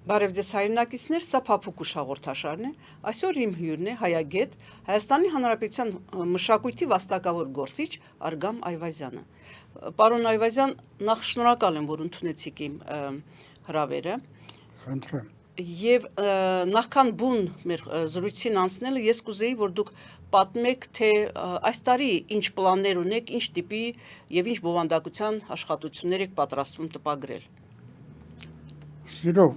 Բարև ձեզ հայրենակիցներ, սա Փափուկուշ հաղորդաշարն է։ Այսօր իմ հյուրն է հայագետ Հայաստանի Հանրապետության մշակույթի վաստակավոր գործիչ Արգամ Այվազյանը։ Պարոն Այվազյան, նախ շնորհակալ եմ, որ ընդունեցիք իմ հրավերը։ Խնդրեմ։ Եվ նախքան բուն մեր զրույցին անցնելը, ես կուզեի, որ դուք պատմեք, թե այս տարի ինչ պլաններ ունեք, ինչ տիպի եւ ինչ բովանդակության աշխատություններ եք պատրաստվում տպագրել։ Սիրով,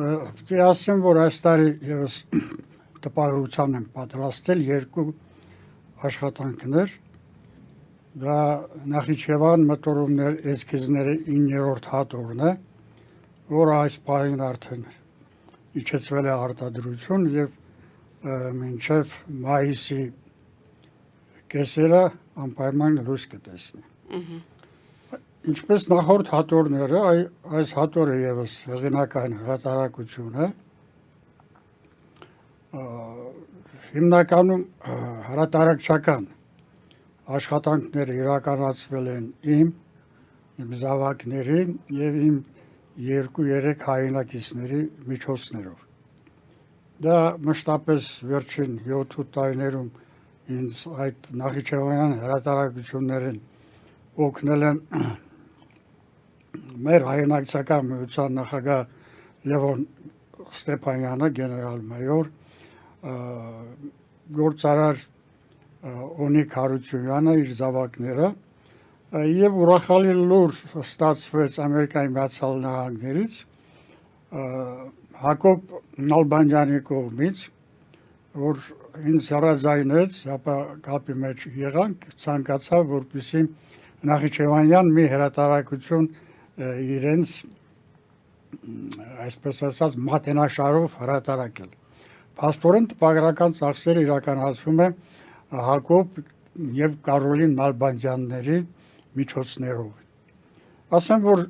պետք է ասեմ, որ այս տարի եւս տպագրության եմ պատրաստել երկու աշխատանքներ։ Դա Նախիջևան մտորումներ էսքիզների 9-րդ հատորն է, որը այս պահին արդեն իջեցվել է արտադրություն եւ մինչեւ մայիսի կեսերը անպայման լույս կտեսնի։ Ինչպես նախորդ հատորները, այս հատորը եւս հեղինակային հրատարակություն է։ Հիմնականում հրատարակչական աշխատանքները իրականացվել են իմ զավակներին եւ իմ 2-3 հայրենակիցների միջոցներով։ Դա մշտապես վերջին 7 տարիներում ինձ այդ Նախիջևանյան հրատարակություններին օգնել են մեր հայրենակցական միության նախագահ Լևոն Ստեփանյանը, գեներալ-մայոր, գործարար Օնիկ Հարությունյանը, իր զավակները, եւ ուրախալի լուր ստացվեց Ամերիկայի Միացյալ Նահանգներից Հակոբ Նալբանդյանի կողմից, որ ինձ հրաժայնեց, ապա կապի մեջ եղանք, ցանկացավ, որպեսզի Նախիջևանյան մի հրատարակություն իրենց, այսպես ասած, մատենաշարով հրատարակել։ Փաստորեն տպագրական ծախսերը իրականացվում է Հակոբ եւ Կարոլին Նալբանդյանների միջոցներով։ Ասեմ, որ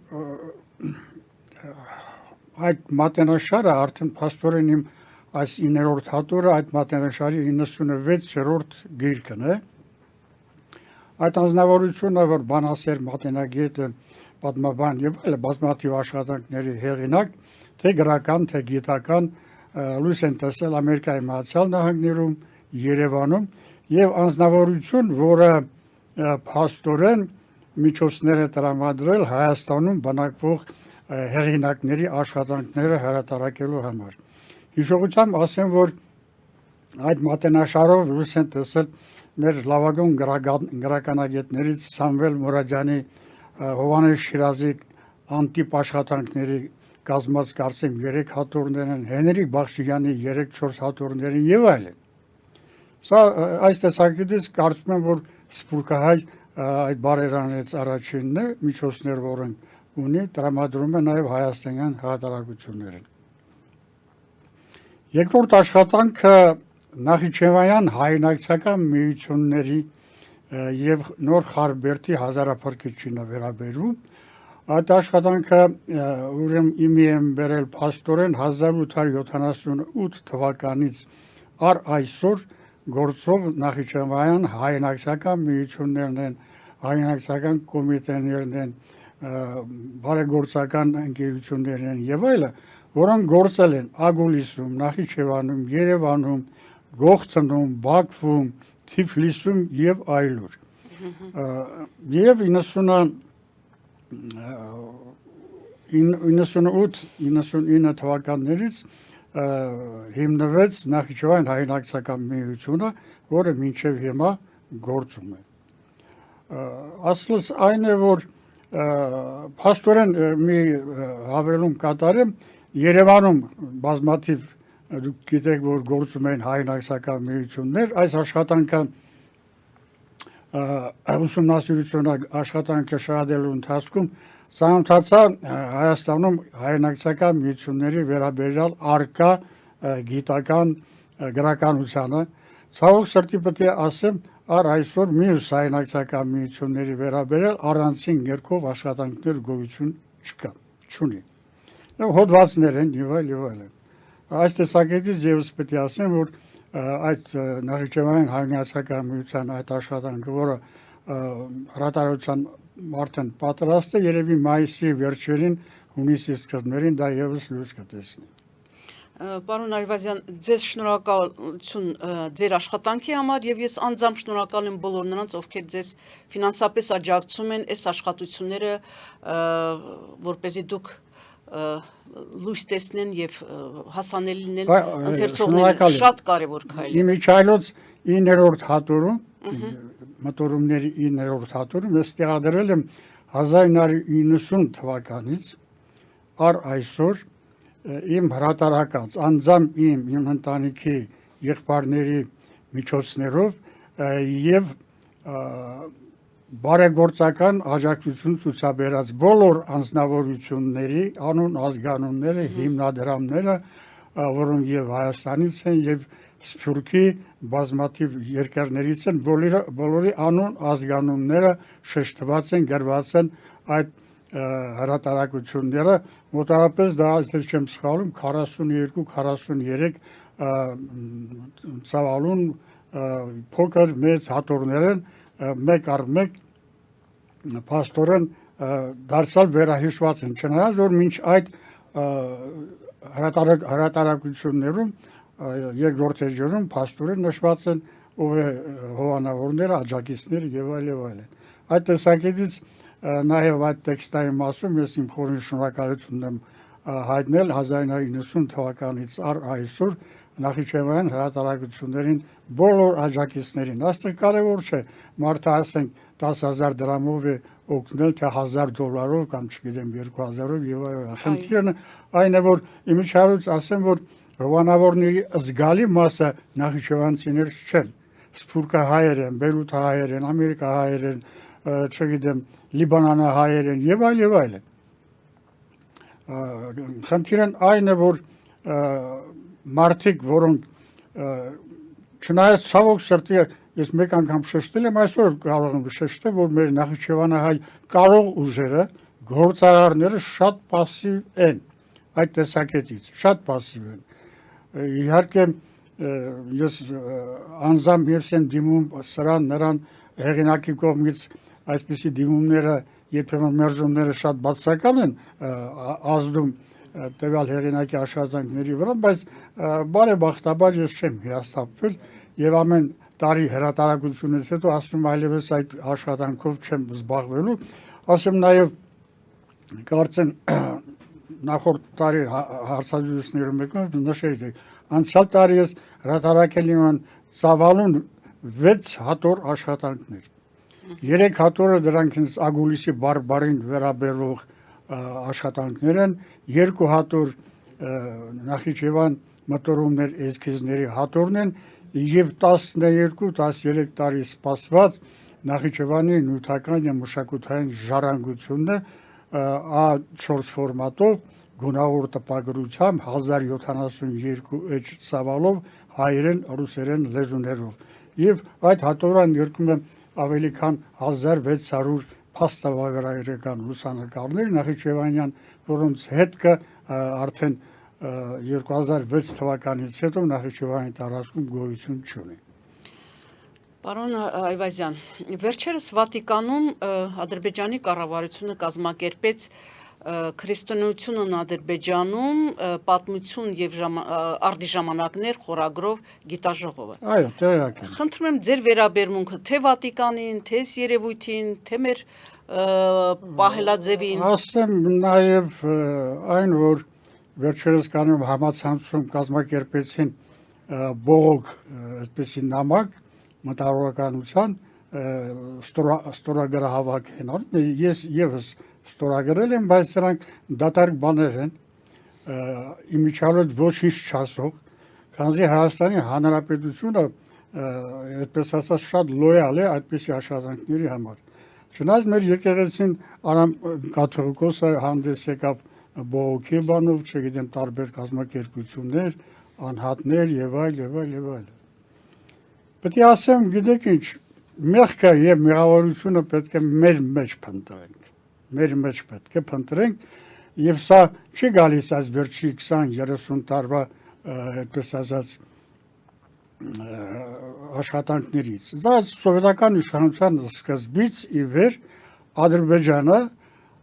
այդ մատենաշարը արդեն փաստորեն իմ այս 9-րդ հատորը այդ մատենաշարի 96-րդ գիրքն է։ Այդ անձնավորությունը, որ բանասեր մատենագետ, պատմաբան եւ այլ բազմաթիվ աշխատանքների հեղինակ, թե գրական, թե գիտական, լույս են տեսել Ամերիկայի Միացյալ Նահանգներում, Երևանում եւ անձնավորություն, որը փաստորեն միջոցներ է տրամադրել Հայաստանում բնակվող հեղինակների աշխատանքները հրատարակելու համար։ Հիշողությամբ ասեմ, որ այդ մատենաշարով լույս են տեսել մեր լավագույն գրականագետներից Սամվել Մուրադյանի, Հովհաննես Շիրազի անտիպ աշխատանքների կազմած կարծեմ 3 հատորներ են, Հենրիկ Բախշյանի 3-4 հատորներ եւ այլն։ Սա այս տեսակետից կարծում եմ, որ սփյուռքահայ այդ բարերարներից առաջինն է, միջոցներ, որն ունի, տրամադրում է նաեւ հայաստանյան հրատարակություններին։ Երկրորդ աշխատանքը Նախիջևանյան հայրենակցական միությունների եւ Նոր Խարբերդի հազարափրկիչին է վերաբերում։ Այդ աշխատանքը ուրեմն իմի եմ բերել փաստորեն 1878 թվականից առ այսօր գործող Նախիջևանյան հայրենակցական միություններն են, հայրենակցական կոմիտեներն են, բարեգործական ընկերություններ են եւ այլն, որոնք գործել են Ագուլիսում, Նախիջևանում, Երևանում, Գողթնում, Բաքվում, Թիֆլիսում եւ այլուր։ Եվ 98-99 թվականներից հիմնվեց Նախիջևան հայրենակցական միությունը, որը մինչև հիմա գործում է։ Ասլս այն է, որ փաստորեն մի հավելում կատարեմ, Երևանում բազմաթիվ դուք գիտեք, որ գործում են հայրենակցական միություններ, այս աշխատանքը ուսումնասիրությունը աշխատանքը շարադրելու ընթացքում ծանոթացա Հայաստանում հայրենակցական միությունների վերաբերյալ արկա գիտական գրականությանը։ Ցավոք սրտի պետք է ասեմ, առ այսօր մյուս հայրենակցական միությունների վերաբերյալ առանցին երկով աշխատանքներ գոյություն չունի։ Հոդվածներ են եւ այլն։ Այս տեսակետից եւս պետք է ասեմ, որ այդ Նախիջևանյան հայրենակցական միության այդ աշխատանքը, որը հրատարակության արդեն պատրաստ է, երևի մայիսի վերջերին հունիսի սկզբներին դա եւս լույս կտեսնի։ Պարոն Այվազյան, ձեզ շնորհակալություն ձեր աշխատանքի համար եւ ես անձամբ շնորհակալ եմ բոլոր նրանց, ովքեր ձեզ ֆինանսապես աջակցում են այս աշխատությունները, որպեսզի դուք լույս տեսնեն եւ հասանելի լինեն ընթերցողներին, շատ կարեւոր քայլ է։ Իմիջայլոց 9-րդ հատորում, մոտորումների 9-րդ հատորում ես տեղադրել եմ 1990 թվականից առ այսօր իմ հրատարակած անձամբ իմ ընտանիքի եղբայրների միջոցներով եւ բարեգործական աջակցություն ցուցաբերած բոլոր անձնավորությունների անուն ազգանունները, հիմնադրամները, որոնք եւ Հայաստանից են եւ Սփյուռքի բազմաթիվ երկրներից են, բոլորի անուն ազգանունները շեշտված են, գրված են այդ հրատարակությունները, մոտավորապես դա այսպես չեմ սխալվում 42-43 ծավալուն փոքր մեծ հատորներ են, մեկ առ մեկ փաստորեն դարձյալ վերահիշված են, չնայած որ մինչ այդ հրատարակություններում երկրորդ էջերում փաստորեն նշված են ով է հովանավորները, աջակիցները եւ այլն։ Այդ տեսակետից նաև այդ տեքստային մասում ես իմ խորին շնորհակալությունն եմ հայտնել 1990 թվականից առ այսօր Նախիջևանյան հրատարակություններին բոլոր աջակիցներին։ Այստեղ կարևոր չէ մարդը ասենք 10,000 դրամով է օգնել, թե $1,000 կամ չգիտեմ 2,000-ով եւ այլն։ Խնդիրը այն է, որ իմիջիայլոց ասեմ, որ հովանավորների զգալի մասը նախիջևանցիներ չեն։ Սփյուռքահայեր են, բերութահայեր են, ամերիկահայեր են, չգիտեմ Լիբանանահայեր են եւ այլն։ Խնդիրն այն է, որ մարդիկ, որոնք չնայած ցավոք սրտի ես մեկ անգամ շեշտել եմ, այսօր կարող եմ շեշտել, որ մեր նախիջևանահայ կարող ուժերը, գործարարները շատ пассив են այդ տեսակետից, շատ пассив են։ Իհարկե ես անձամբ ես եմ դիմում սրան նրան հեղինակի կողմից այսպիսի դիմումները երբեմն մերժումները շատ բացական են ազդում տվյալ հեղինակի աշխատանքների վրա, բայց բարեբախտաբար ես չեմ հիասթափվել եւ ամեն տարի հրատարակությունից հետո ասում այլևս այդ աշխատանքով չեմ զբաղվելու, ասեմ նաեւ կարծեմ նախորդ տարի հարցազրույցներում մեկում նշեցի անցյալ տարի ես հրատարակել եմ ծավալուն 6 հատոր աշխատանքներ 3 հատորը դրանք ինձ Ագուլիսի բարբարին վերաբերող աշխատանքներ են, 2 հատոր Նախիջևան մոտորումներ էսքիզների հատորն են եւ 12-13 տարի սպասված Նախիջևանի նյութական եւ մշակութային ժառանգությունն է A4 ֆորմատով գունավոր տպագրությամբ 1072 էջ ծավալով հայերեն, ռուսերեն լեզուներով եւ այդ հատորան երկում եմ ավելի քան 1600 փաստավավերական լուսանկարներ Նախիջևանյան, որոնց հետքը արդեն 2006 թվականից հետո Նախիջևանի տարածքում գոյություն չունի։ Պարոն Այվազյան, վերջերս Վատիկանում Ադրբեջանի կառավարությունը կազմակերպեց քրիստոնեությունն Ադրբեջանում պատմություն եւ արդի ժամանակներ խորագրով գիտաժողովը։ Այո, տեղյակ եմ։ Խնդրում եմ ձեր վերաբերմունքը թե Վատիկանին, թե երևույթին, թե մեր պահելաձևին։ Ասեմ նաեւ այն, որ վերջերս կանոն համացանցում կազմակերպեցին բողոք, այսպեսի նամակ մտավորականության ստորագրահավաք են։ Ես եւս ստորագրել եմ, բայց սրանք դատարկ բաներ են, իմիջիայլոց ոչինչ չասող, քանզի Հայաստանի Հանրապետությունը այդպես ասած շատ լոյալ է այդպիսի աշխատանքների համար։ Չնայած մեր եկեղեցին Արամ կաթողիկոսը հանդես եկավ բողոքի բանով, չգիտեմ, տարբեր կազմակերպություններ, անհատներ եւ այլ։ Պետք է ասեմ, գիտեք ինչ, մեղքը եւ մեղավորությունը պետք է մեր մեջ փնտրենք։ Մեր մեջ պետք է փնտրենք եւ սա չի գալիս այս վերջի 20-30 տարվա այդպես ասած աշխատանքներից։ Դա սովետական իշխանության սկզբից ի վեր Ադրբեջանը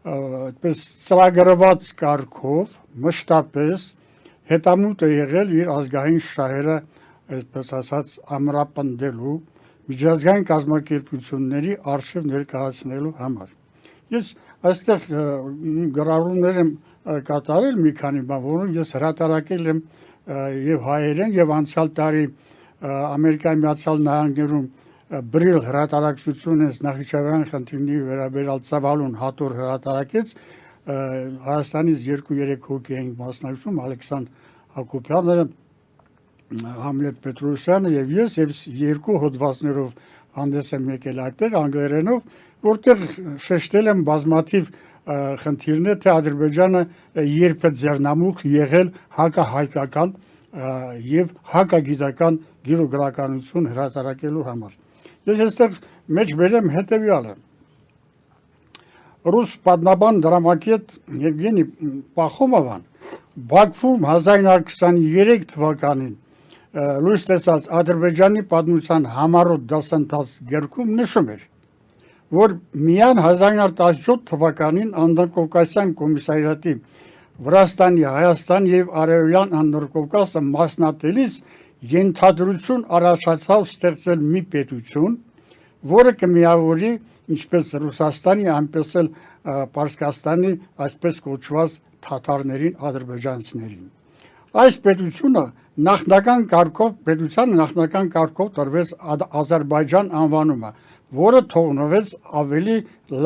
այդպես ծրագրված կարգով մշտապես հետամուտ է եղել իր ազգային շահերը, այսպես ասած, ամրապնդելու միջազգային կազմակերպությունների արժև ներկայացնելու համար։ Ես այստեղ գրառումներ եմ կատարել մի քանի բան, որոնք ես հրատարակել եմ եւ հայերեն եւ անցյալ տարի Ամերիկայի Միացյալ Նահանգներում Բրիլ հրատարակչությունը Նախիջևյան խնդիրների վերաբերյալ ծավալուն հատոր հրատարակեց Հայաստանից 2-3 հոգի են մասնակցում Ալեքսանդր Հակոբյանը, Համլետ Պետրոսյանը եւ ես եւ երկու հոդվածներով հանդես եմ եկել այդտեղ անգլերենով, որտեղ շեշտել եմ բազմաթիվ խնդիրներ, թե Ադրբեջանը երբ է ձեռնամուխ եղել հակահայկական եւ հակագիտական գիրոգրականություն հրատարակելու համար։ Ես այստեղ մեջ բերեմ հետեւյալը։ Ռուս պատմաբան դրամատուրգ Եվգենի Պախոմովան Բաքվում 1923 թվականին լույս տեսած Ադրբեջանի պատմության համառոտ դասընթաց գրքում նշում էր, որ միայն 1917 թվականին Անդրկովկասյան կոմիսարիատի Վրաստանի, Հայաստան եւ Արևելյան Անդրկովկասը մասնատելիս ենթադրություն առաջացավ ստեղծել մի պետություն, որը կմիավորի ինչպես Ռուսաստանի, այնպես էլ Պարսկաստանի այսպես կոչված թաթարներին, ադրբեջանցիներին։ Այս պետությունը նախնական կարգով տրվեց Ադրբեջան անվանումը, որը թողնվեց ավելի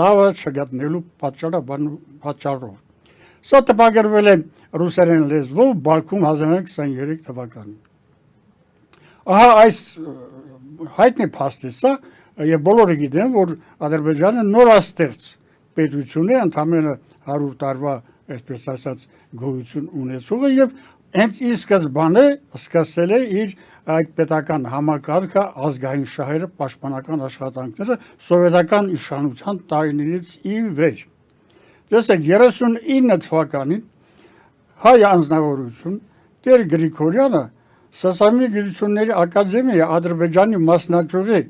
լավը չգտնելու պատճառով։ Սա տպագրվել է ռուսերեն լեզվով Բաքվում 1923 թվականին։ Ահա այս հայտնի փաստ է սա, եւ բոլորը գիտեն, որ Ադրբեջանը նորաստեղծ պետություն է, ընդամենը 100 տարվա, այսպես ասած, գոյություն ունեցողը եւ հենց ի սկզբանե սկսել է իր այդ պետական համակարգը, ազգային շահերը, պաշտպանական աշխատանքները սովետական իշխանության տարիներից ի վեր։ Տեսեք 39 թվականին հայ անձնավորություն Տեր Գրիգորյանը Սասամի գիտությունների ակադեմիայի Ադրբեջանի մասնաճյուղի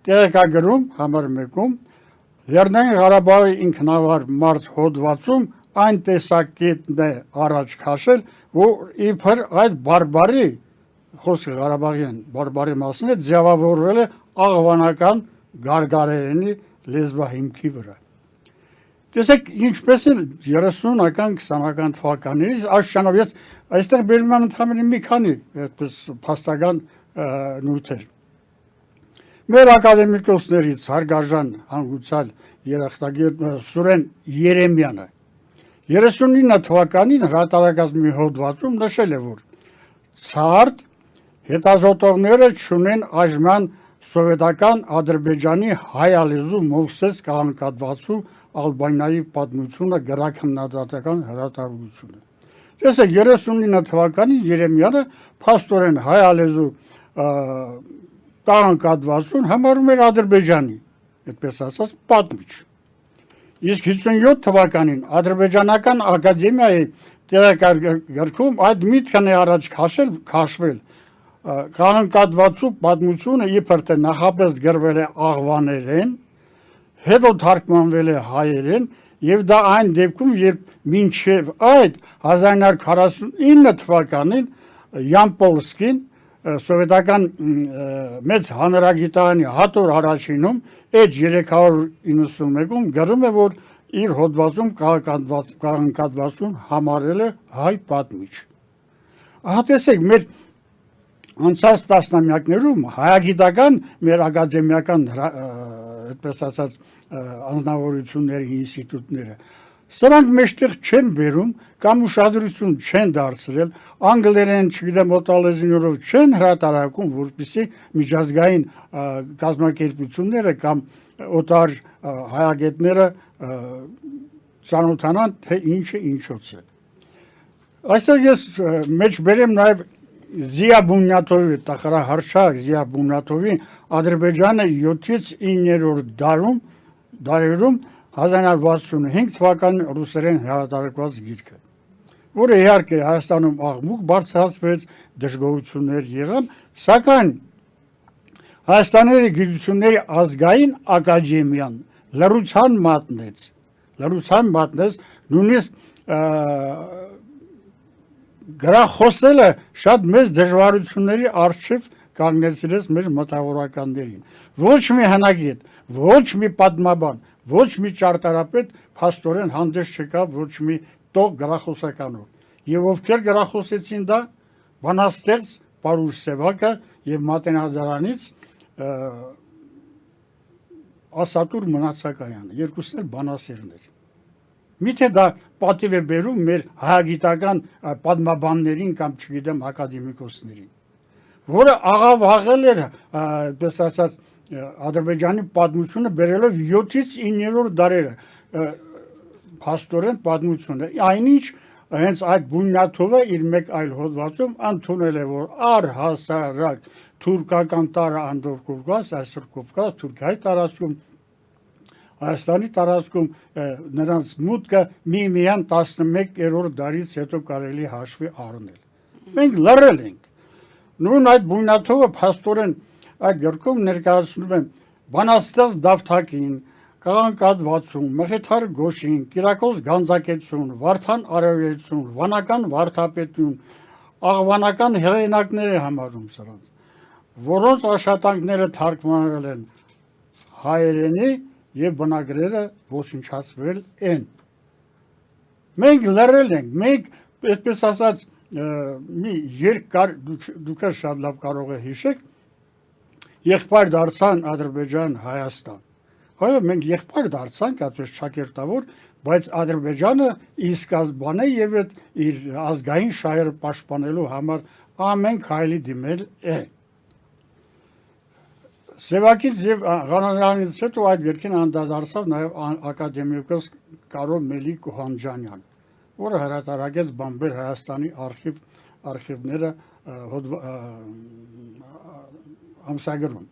տեղեկագրում համար 1-ում Լեռնային Ղարաբաղի ինքնավար մարզ հոդվածում այն տեսակետն է առաջ քաշել, որ իբր այդ բարբարի խոսքը Ղարաբաղյան բարբարի մասին է ձևավորվել է աղվանական գարգարերենի լեզվահիմքի վրա։ Տեսեք ինչպես է 30-ական 20-ական թվականներից աշճանով ես այստեղ բերում եմ ընդհանրապես մի քանի այդպես փաստական նյութեր։ Մեր ակադեմիկոսներից հարգարժան հանգուցալ երախտագետ Սուրեն Երեմյանը 39 թվականին հրատարակած մի հոդվածում նշել է, որ ցարտ հետազոտողները չունեն այժման սովետական Ադրբեջանի հայալեզու Մովսես կալանկատվածու Ալբանիայի պատմությունը գրաքննադատական հրատարակությունը։ Տեսեք 39 թվականին Երեմյանը փաստորեն հայալեզու կալանկատվածուն համարում էր Ադրբեջանի, այդպես ասած, պատմիչ։ Իսկ 57 թվականին Ադրբեջանական ակադեմիայի տեղեկագրքում այդ միտքն է առաջ քաշվել կալանկատվածու պատմությունը իբր թե նախապես գրվել է աղվաներեն, հետո թարգմանվել է հայերեն եւ դա այն դեպքում, երբ մինչեւ այդ 1949 թվականին Յամպոլսկին սովետական մեծ հանրագիտարանի հատոր առաջինում այդ 391-ում գրում է, որ իր հոդվածում կալանկատվածուն համարել է հայ պատմիչ։ Ահա տեսեք, մեր անցած տասնամյակներում հայագիտական մեր ակադեմիական այդպես ասած անձնավորությունների ինստիտուտները սրանք մեջտեղ չեն բերում կամ ուշադրություն չեն դարձրել, անգլերեն, չգիտեմ, օտարալեզուներով չեն հրատարակում, որպեսզի միջազգային կազմակերպությունները կամ օտար հայագետները ծանոթանան, թե ինչը ինչոց է։ Այստեղ ես մեջ բերեմ նաև Զիա Բունյատովի, տախրահարշակ Զիա Բունյատովի Ադրբեջանը 7-ից 9-րդ դարերում 1965 թվականին ռուսերեն հրատարակված գիրքը, որը իհարկե Հայաստանում աղմուկ բարձրացվեց, դժգոհություններ եղան, սակայն Հայաստանի գիտությունների ազգային ակադեմիան լռության մատնեց, լրության մատնես, նույնիսկ գրախոսելը շատ մեծ դժվարությունների առջև կանգնեցրեց մեր մտավորականներին։ Ոչ մի հնագետ, ոչ մի պատմաբան, ոչ մի ճարտարապետ փաստորեն հանդես չեկավ ոչ մի տող գրախոսականով։ Եվ ովքեր գրախոսեցին դա, բանաստեղծ Պարուհ Սևակը եւ Մատենադարանից Ասատուր Մնացակայանը, երկուսն էլ բանասերներ։ Միթե դա պատիվ է բերում մեր հայագիտական պատմաբաններին կամ չգիտեմ ակադեմիկոսներին, որը աղավաղել էր, այդպես ասած, Ադրբեջանի պատմությունը բերելով 7-ից 9-րդ դարերը փաստորեն պատմությունը։ Այնինչ հենց այդ Բունյաթովը իր մեկ այլ հոդվածում ընդունել է, որ առհասարակ թուրքական տարը Անդրկովկաս, այսօր Կովկաս, Թուրքիայի տարածքում, Հայաստանի տարածքում նրանց մուտքը միմիան 11-րդ դարից հետո կարելի հաշվի առնել։ Մենք լռել ենք։ Նույն այդ Բունյաթովը փաստորեն այդ գրքում ներկայացնում է բանաստեղծ Դավթակին, Կաղանկատվացուն, Մխիթար Գոշին, Կիրակոս Գանձակեցուն, Վարդան Արևելցուն, վանական վարդապետություն, աղվանական հեղինակներ է համարում սրանց, որոնց աշխատանքները թարգմանվել են հայերենի եւ բնագրերը ոչնչացվել են։ Մենք լռել ենք, մենք այսպես ասած մի երկար դուք շատ լավ կարող եք հիշեք, եղբայր դարձան Ադրբեջան, Հայաստան։ Հայո մենք եղբայր դարձանք, այդպես ճակերտավոր, բայց Ադրբեջանը ի սկզբանե եւ այդ իր ազգային շահերը պաշտպանելու համար ամեն քայլի դիմել է։ Սևակից եւ Ղանալյանից հետո այդ երկին անդրադարձավ նաեւ ակադեմիկոս Կարո Մելիք Հանջանյան, որը հրատարակեց Բամբեր Հայաստանի արխիվները ամսագրում։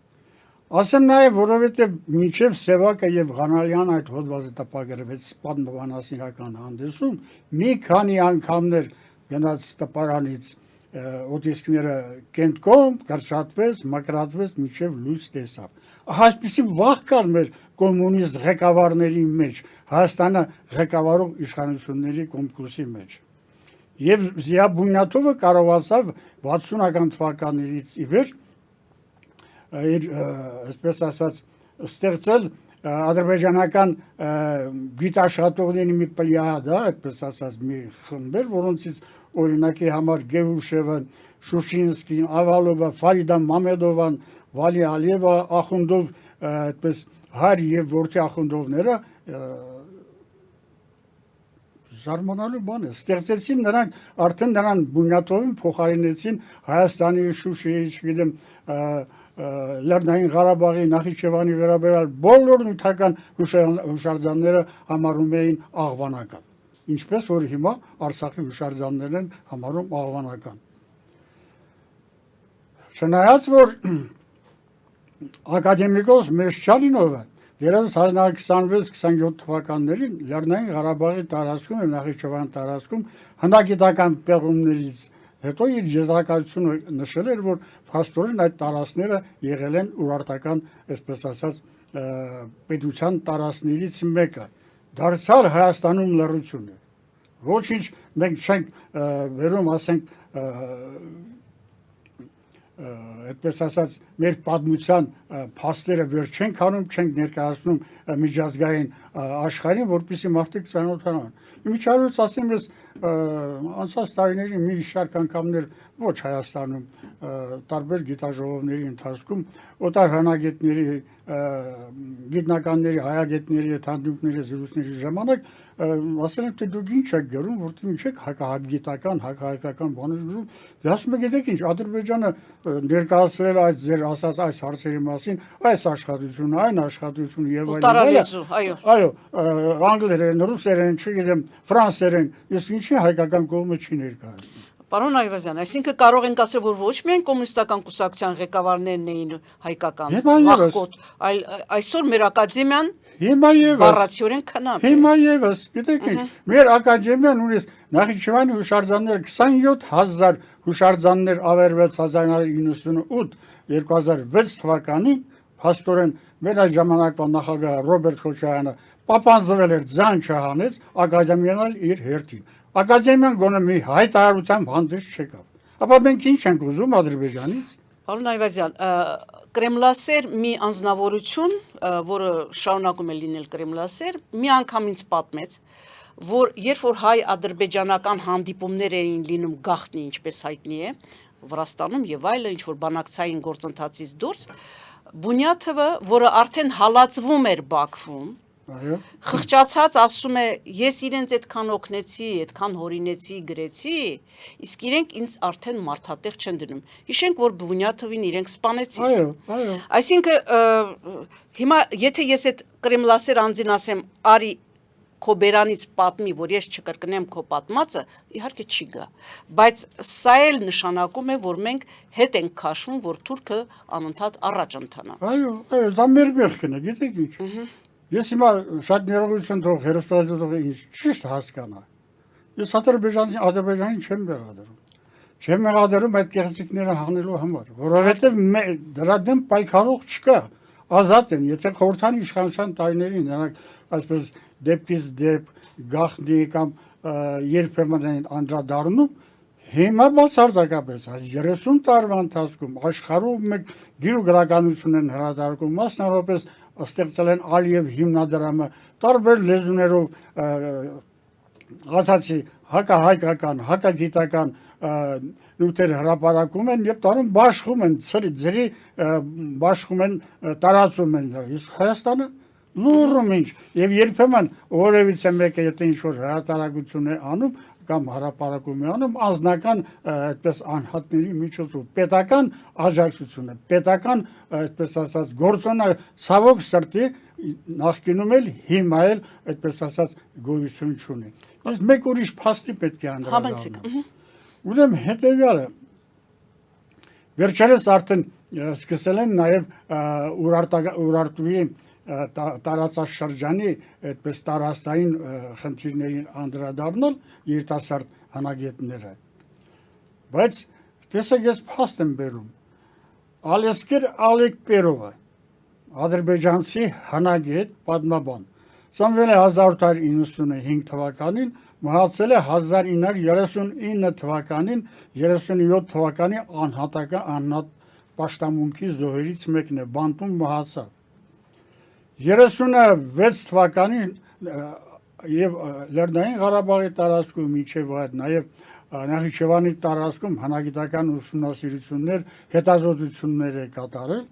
Ասեմ նաեւ, որովհետեւ մինչեւ Սևակը եւ Ղանալյան այդ հոդվածը տպագրվեց պատմաբանասիրական հանդեսում, մի քանի անգամներ գնաց տպարանից օտիսկները կենտկոմ, կրճատվեց, մկրատվեց, մինչև լույս տեսավ։ Այսպիսի վախ կար մեր կոմունիստ ղեկավարների մեջ, Հայաստանը ղեկավարող իշխանությունների կոմկուսի մեջ։ Եվ Զիա Բունյաթովը կարողացավ 60-ական թվականներից ի վեր իր, այսպես ասած, ստեղծել ադրբեջանական գիտաշխատողների մի պլեյադա, այդպես ասած, մի խմբեր, որոնցից օրինակի համար Գևուշևը, Շուշինսկին, Ավալովը, Ֆարիդա Մամեդովան, Վալի Ալիևը, Ախունդով, այդպես հայր եւ որդի Ախունդովները զարմանալու բան է, ստեղծեցին նրանք, արդեն նրան Բունյաթովին փոխարինեցին Հայաստանի, Շուշիի, չգիտեմ, Լեռնային Ղարաբաղի, Նախիջևանի վերաբերյալ բոլոր նյութական հուշարձանները համարում էին աղվանական, ինչպես որ հիմա Արցախի հուշարձաններն են համարում աղվանական։ Չնայած որ ակադեմիկոս Մեշչալինովը 1926-27 թվականներին Լեռնային Ղարաբաղի տարածքում եւ Նախիջևանի տարածքում հնագիտական պեղումներից հետո իր եզրակացությունը նշել էր, որ փաստորեն այդ տարածքները եղել են urարտական, այսպես ասած, պետության տարածքներից մեկը։ Դարձյալ Հայաստանում լռություն է։ Ոչինչ մենք չենք վերում, ասենք, այդպես ասած, մեր պատմության փաստերը վեր չենք անում, չենք ներկայացնում միջազգային աշխարհին, որպեսզի մարդիկ ծանոթանան։ Իմիջիայլոց ասեմ ես անցած տարիների մի շարք անգամներ ոչ Հայաստանում տարբեր գիտաժողովների ընթացքում օտար հնագետների, գիտնականների, հայագետների հետ հանդիպումների զրույցների ժամանակ ասել եմ, թե դուք ինչ եք գրում, որտեղ ինչ եք հակահայկական, հակահայկական բաներ գրում։ Դե ասում եք, գիտեք ինչ, Ադրբեջանը ներկայացրել այս ձեր ասած այս հարցերի մասին, այս աշխատությունը, այն աշխատությունը եւ այլն։ Այո, անգլերեն, ռուսերեն, չգիտեմ, ֆրանսերեն, ես ինչի հայկական կողմը չի ներկայացնում։ Պարոն Այվազյան, այսինքն կարող ենք ասել, որ ոչ միայն կոմունիստական կուսակցության ղեկավարներն էին հայկական, վաղկոտ, այլ այսօր մեր ակադեմիան բառացիորեն քնած է։ Հիմա եւս, գիտեք ինչ, մեր ակադեմիան ունի Նախիջևանի հուշարձանները 27000 հուշարձաններ ավերվեց 1998-2006 թվականին, փաստորեն մեր այդ ժամանակվա նախագահ Ռոբերտ Քոչարյանը պապանձվել էր ձայն չհանեց, ակադեմիան էլ իր հերթին։ Ակադեմիան գոնե մի հայտարարությամբ հանդես չեկավ։ Ապա մենք ինչ ենք ուզում Ադրբեջանից։ Պարոն Այվազյան, կրեմլասեր մի անձնավորություն, որը շարունակում է լինել կրեմլասեր, մի անգամ ինձ պատմեց, որ երբ որ հայ-ադրբեջանական հանդիպումներ էին լինում գաղտնի, ինչպես հայտնի է, Վրաստանում եւ այլը, ինչ որ բանակցային գործընթացից դուրս, Բունյաթովը, որը արդեն հալածվում էր Բաքվում, Այո։ խղճացած ասում է, ես իրենց այդքան օգնեցի, այդքան հորինեցի, գրեցի, իսկ իրենք ինձ արդեն մարդատեղ չեն դնում։ Հիշենք, որ Բունյաթովին իրենք սպանեցին։ Այո, այո։ Այսինքն հիմա եթե ես այդ կրեմլասեր անձին ասեմ, արի քո բերանից պատմի, որ ես չկրկնեմ քո պատմածը, իհարկե չի գա, բայց սա էլ նշանակում է, որ մենք հետ ենք քաշվում, որ թուրքը անընդհատ առաջ ընթանա։ Այո, այո, դա մեր մեղքն է, գիտեք ինչ։ Ես հիմա շատ ներողություն թող հերոստատողը ինձ ճիշտ հասկանա։ Ես Ադրբեջանին չեմ մեղադրում։ Չեմ մեղադրում այդ կեղծիքները հանելու համար, որովհետև դրա դեմ պայքարող չկա։ Ազատ են, եթե խորհրդան իշխանության տարիներին նրանք այսպես դեպքից դեպ գաղտնի կամ երբեմն են անդրադառնում, հիմա բացարձակապես 30 տարվա ընթացքում աշխարհում մեկ գիր ու գրականություն են հրատարակում, մասնավորապես ստեղծել են Ալիև հիմնադրամը, տարբեր լեզուներով ասացի հակահայկական, հակագիտական նյութեր հրապարակում են եւ տարում բաշխում են, ծրի բաշխում են, տարածում են։ Իսկ Հայաստանը լուրում ինչ եւ երբեմն որևիցե մեկը եթե ինչ որ հրատարակություն է անում կամ հրապարակում է անում անձնական այդպես անհատների միջոցով պետական աջակցությունը, պետական այդպես ասած գործոնը ցավոք սրտի նախկինում էլ հիմա էլ այդպես ասած գոյություն չունի։ Իսկ մեկ ուրիշ փաստի պետք է անդրադառնալ։ Ուրեմն հետեւյալը վերջերս արդեն սկսել են նաև Ուրարտուի տարածաշրջանի այդպես տարածային խնդիրներին անդրադառնալ երիտասարդ հանագետները։ Բայց տեսեք ես փաստ եմ բերում։ Ալեսկեր Ալեկպերովը ադրբեջանցի հանագետ պատմաբան ծնվել է 1895 թվականին, մահացել է 1939 թվականին 37 թվականի անհատ պաշտամունքի զոհերից մեկն է, բանտում մահացավ։ 36 թվականին եւ Լեռնային Ղարաբաղի տարածքում միջև այդ նաեւ Նախիջևանի տարածքում հանագիտական ուսումնասիրություններ, հետազոտություններ է կատարել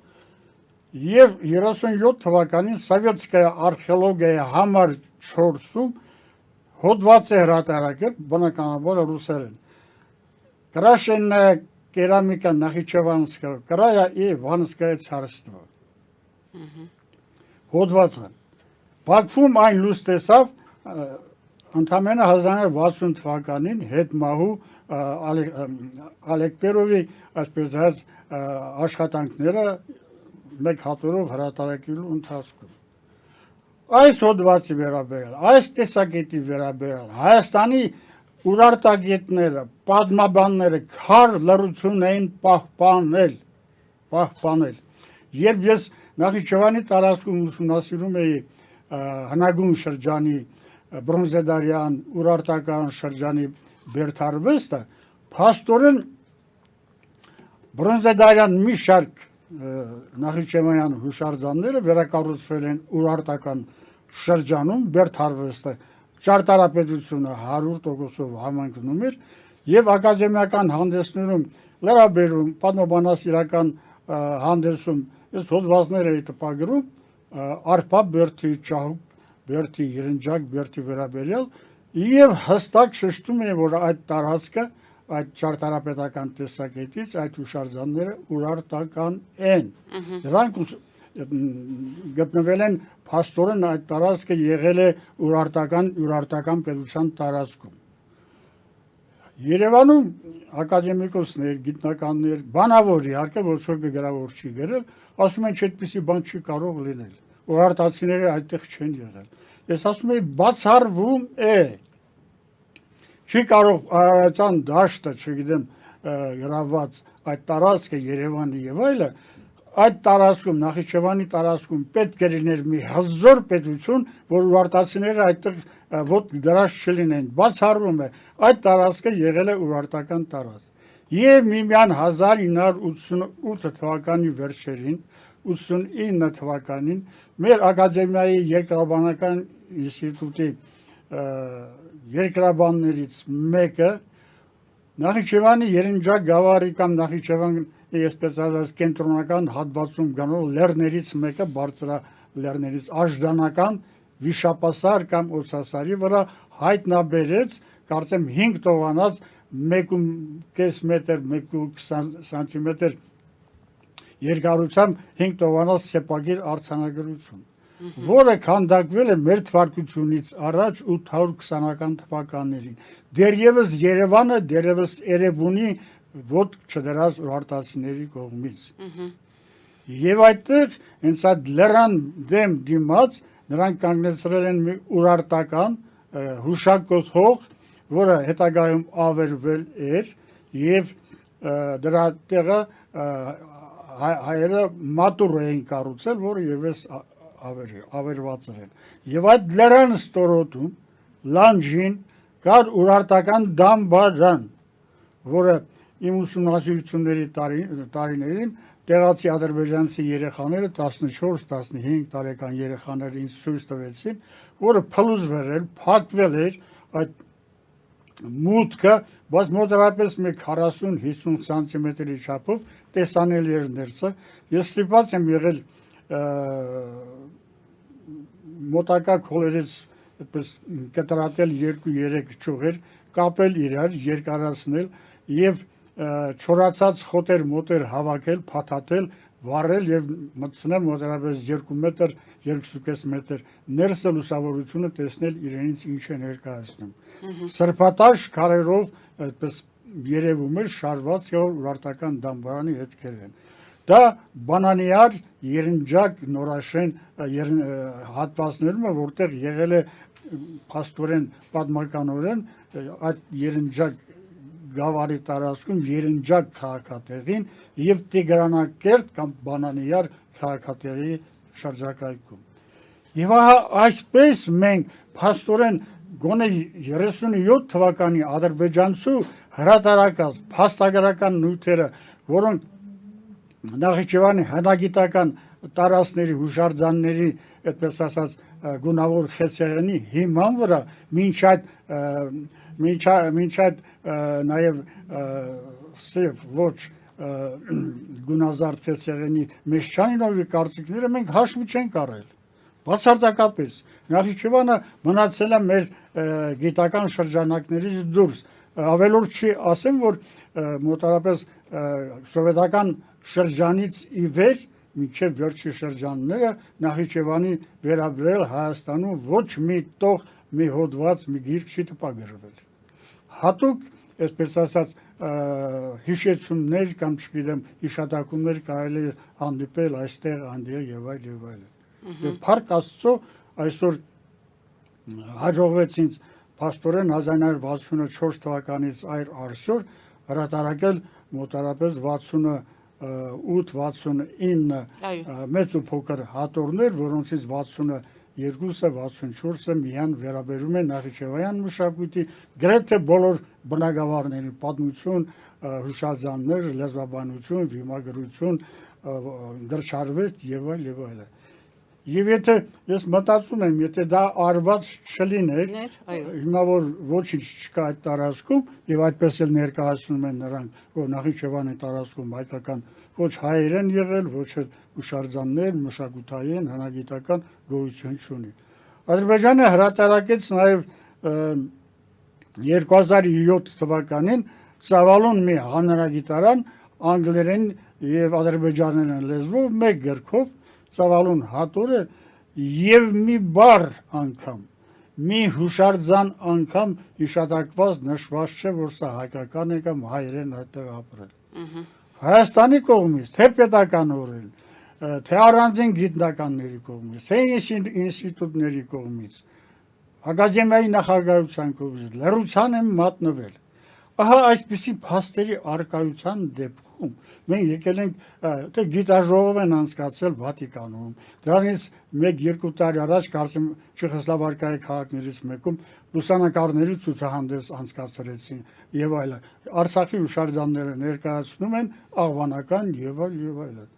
եւ 37 թվականին Սովետская արխեոլոգիայի համար 4-ում հոդված է հրատարակել բնականաբար ռուսերեն։ Крашенная керамика Նախիջևանского края и Ванское царство։ Հոդվածը Բաքվում այն լույս տեսավ ընդամենը 1960 թվականին հետմահու Ալեկպերովի այսպես աշխատանքները մեկ հատորով հրատարակելու ընթացքում։ Այս հոդվածի վերաբերյալ, այս տեսակետի վերաբերյալ Հայաստանի ուրարտագետները, պատմաբանները քար լռություն էին պահպանել։ Երբ ես Նախիջևանի տարածքում ուսումնասիրում էի հնագույն շրջանի բրոնզեդարյան, ուրարտական շրջանի բերդարվեստը, փաստորեն բրոնզեդարյան մի շարք Նախիջևանյան հուշարձանները վերակառուցվել են ուրարտական շրջանում, բերդարվեստը ճարտարապետությունը 100%-ով համընկնում էր եւ ակադեմիական հանդեսներում լրաբերում, պատմաբանասիրական հանդեսում ես հոդվածներ էի տպագրում արփա բերդի, ճահուկ բերդի, երնջակ բերդի վերաբերյալ եւ հստակ շեշտում է, որ այդ տարածքը այդ ճարտարապետական տեսակետից այդ հուշարձանները ուրարտական են։ Դրանք գտնվել են փաստորեն այդ տարածքը եղել է ուրարտական պետության տարածքում։ Երևանում ակադեմիկոսներ, գիտնականներ, բանավոր իհարկե ոչ ոք գրավոր չի գրել, ասում են չէ այդպիսի բան չի կարող լինել։ Ուրարտացիները այդտեղ չեն եղել։ Ես ասում եմ բացառվում է։ Չի կարող Արարատյան դաշտը, չգիտեմ, գրաված այդ տարածքը Երևանի եւ այլը այդ տարածքում Նախիջևանի տարածքում պետք է լիներ մի հզոր պետություն, որ ուարտացիները այդտեղ ոտ դրած չլինեն։ Բացառվում է, այդ տարածքը եղել է ուարտական տարածք։ Եվ միմյան 1988 թվականի վերջերին, 89 թվականին մեր ակադեմիայի երկրաբանական ինստիտուտի երկրաբաններից մեկը Նախիջևանի Երնջակ գավառի կամ Նախիջևան այսպես ասած կենտրոնական հատվածում գանող լեռներից մեկը բարձրալեռներից աժդանական վիշապասար կամ օծասարի վրա հայտնաբերեց, կարծեմ 5 տողանած 1.5 մետր, 1.20 սանտիմետր երկարությամբ 5 տողանած սեպագիր արձանագրություն, որը քանդակվել է մեր թվարկությունից առաջ 820-ական թվականներին։ Դեռևս Երևանը, դեռևս Էրեբունի ոտք չդրած ուարտացիների կողմից։ Եվ այդտեղ հենց այդ լեռան դեմ դիմաց նրանք կանգնեցրել են մի ուրարտական հուշակոթող, որը հետագայում ավերվել էր եւ դրա տեղը հայերը մատուռ էին կառուցել, որը եւս ավերված էր։ Եվ այդ լեռան ստորոտում լանջին կար ուրարտական դամբարան, որը իմ ուսումնասիրությունների տարիներին տեղացի ադրբեջանցի երեխաները 14-15 տարեկան երեխաները ինձ ցույց տվեցին, որը փլուզվել էր, փակվել էր այդ մուտքը, բայց մոտավորապես 40-50 սանտիմետրի չափով տեսանելի էր ներսը։ Ես ստիպված եմ եղել մոտակա քոլերից այդպես կտրատել 2-3 ճյուղեր, կապել իրար, երկարացնել եւ չորացած խոտեր մոտեր հավաքել, փաթաթել, վառել եւ մտցնել մոտավորապես 2 մետր, 2.5 մետր ներսը լուսավորությունը տեսնել իրենից ինչ է ներկայացնում։ Սրբատաշ քարերով այդպես երևում էր շարված եւ ուրարտական դամբարանի հետքեր են։ Դա Բանանիար, Երնջակ, Նորաշեն հատվածներում է, որտեղ եղել է փաստորեն պատմականորեն այդ Երնջակ գավառի տարածքում Երնջակ քաղաքատեղին եւ Տիգրանակերտ կամ Բանանիար քաղաքատեղի շրջակայքում։ Եվ այսպես մենք փաստորեն գոնե 37 թվականի ադրբեջանցու հրատարակած փաստագրական նյութերը, որոնք Նախիջևանի հնագիտական տարածքների հուշարձանների, այդպես ասած, գունավոր խեցեղենի հիման վրա մինչ այդ նաև սև ոչ գունազարդ խեցեղենի Մեշչանինովի կարծիքները մենք հաշվի չենք առել։ Բացարձակապես Նախիջևանը մնացել է մեր գիտական շրջանակներից դուրս։ Ավելորդ չի ասեմ, որ մոտավորապես սովետական շրջանից ի վեր մինչև վերջի շրջանները Նախիջևանի վերաբերել Հայաստանում ոչ մի տող, մի հոդված, մի գիրք չի տպագրվել։ Հատուկ, այսպես ասած, հիշեցումներ կամ չգիտեմ, հիշատակումներ կարելի է հանդիպել այստեղ, այնտեղ եւ այլ եւ այլ։ Եվ Փառք Աստծո այսօր հաջողվեց ինձ փաստորեն 1964 թվականից այր այսօր հրատարակել մոտավորապես 68-69 մեծ ու փոքր հատորներ, որոնցից 62-ը, 64-ը միան վերաբերում են Նախիջևանյան մշակույթի գրեթե բոլոր բնագավառների պատմություն, հուշարձաններ, լեզվաբանություն, վիմագրություն, գրչարվեստ եւ այլ եւ այլ։ Եվ եթե ես մտածում եմ, եթե դա արված չլիներ, հիմա որ ոչինչ չկա այդ տարածքում եւ այդպես էլ ներկայացնում են նրանք, որ Նախիջևանի տարածքում հայկական ոչ հայեր են եղել, ոչ էլ հուշարձաններ, մշակութային, հնագիտական գոյություն չունի։ Ադրբեջանը հրատարակեց նաեւ 2007 թվականին Ծավալուն մի հանրագիտարան անգլերեն եւ ադրբեջաներեն լեզվով մեկ գրքով Ծավալուն հատորը եւ մի բառ անգամ, մի հուշարձան անգամ հիշատակված նշված չէ, որ սա հայկական է կամ հայերեն այդտեղ ապրել։ Հայաստանի կողմից, թե պետականորեն, թե առանձին գիտնականների կողմից, թե ինստիտուտների կողմից, ակադեմիայի նախագահության կողմից լռության են մատնվել։ Ահա այսպիսի փաստերի արկայության դեպքում մենք եկել ենք թե գիտաժողով են անցկացել Վատիկանում, դրանից 1-2 տարի առաջ կարծեմ Չեխոսլովակիայի քաղաքներից մեկում լուսանկարների ցուցահանդես անցկացրեցին եւ այլն։ Արցախի հուշարձանները ներկայացնում են աղվանական եւ այլն։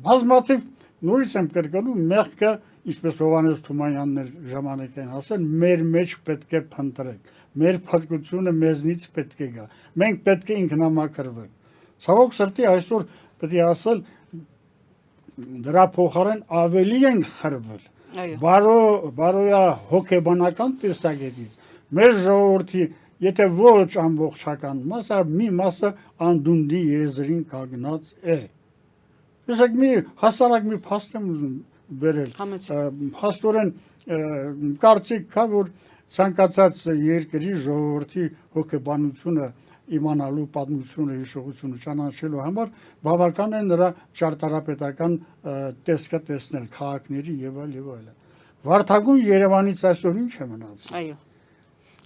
Բազմաթիվ նորից եմ կրկնում մեղքը, ինչպես Հովհաննես Թումանյանն էր ժամանակ են ասել, մեր մեջ պետք է փնտրենք։ Մեր փրկությունը մեզնից պետք է գա։ Մենք պետք է ինքնամաքրվենք։ Ցավոք սրտի այսօր պետք է ասել դրա փոխարեն ավելի են խրվել։ Բարոյա հոգեբանական տեսակետից մեր ժողովրդի եթե ոչ ամբողջական մասը, մի մասը անդունդի եզրին կանգնած է։ Տեսեք մի հասարակ մի փաստ եմ ուզում բերել։ Փաստորեն կարծիք կա, որ ցանկացած երկրի ժողովրդի հոգեբանությունը իմանալու պատմությունը, հիշողությունը ճանաչելու համար բավական է նրա ճարտարապետական տեսքը տեսնել քաղաքների եւ այլն։ Վարդագույն Երևանից այսօր ինչ է մնացել։ Այո։